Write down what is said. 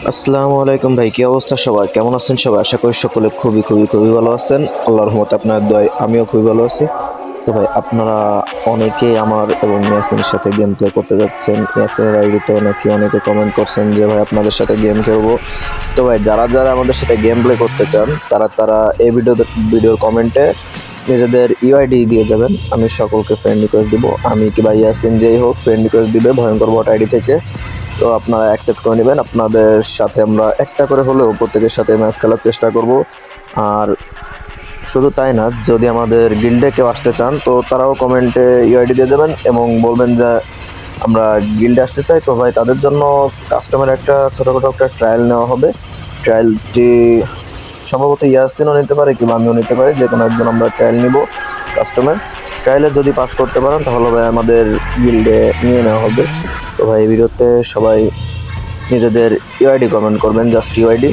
আসসালামু আলাইকুম ভাই, কি অবস্থা? সবাই কেমন আছেন? সবাই আশা করি সকলে খুবই ভালো আছেন। আল্লাহর রহমতে আপনার দোয়ায় আমিও খুবই ভালো আছি। তো ভাই, আপনারা অনেকেই আমার এবং ইয়াসিনের সাথে গেম প্লে করতে যাচ্ছেন। ইয়াসিনের আইডিতে অনেকে কমেন্ট করছেন যে ভাই আপনাদের সাথে গেম খেলবো। তো ভাই, যারা আমাদের সাথে গেম প্লে করতে চান তারা এই ভিডিওর কমেন্টে নিজেদের ইউআইডি দিয়ে যাবেন। আমি সকলকে ফ্রেন্ড রিকোয়েস্ট দিব। আমি কিংবা ইয়াসিন যেই হোক ফ্রেন্ড রিকোয়েস্ট দিবে ভয়ঙ্কর বট আইডি থেকে। তো আপনারা অ্যাকসেপ্ট করে নেবেন। আপনাদের সাথে আমরা একটা করে হলেও প্রত্যেকের সাথে ম্যাচ খেলার চেষ্টা করব। আর শুধু তাই না, যদি আমাদের গিল্ডে কেউ আসতে চান তো তারাও কমেন্টে ইউআইডি দিয়ে যাবেন এবং বলবেন যে আমরা গিল্ডে আসতে চাই। তো ভাই, তাদের জন্য কাস্টমার একটা ছোটোখাটো একটা ট্রায়াল নেওয়া হবে। ট্রায়ালটি সম্ভবত ইয়াসিনও নিতে পারে কিংবা আমিও নিতে পারি, যে কোনো একজন আমরা ট্রায়াল নিব। কাস্টমার ট্রায়ালে যদি পাস করতে পারেন তাহলে ভাই আমাদের গিল্ডে নিয়ে নেওয়া হবে। তো ভাই, এই ভিডিওতে সবাই নিজেদের ইউআইডি কমেন্ট করবেন, জাস্ট ইউআইডি।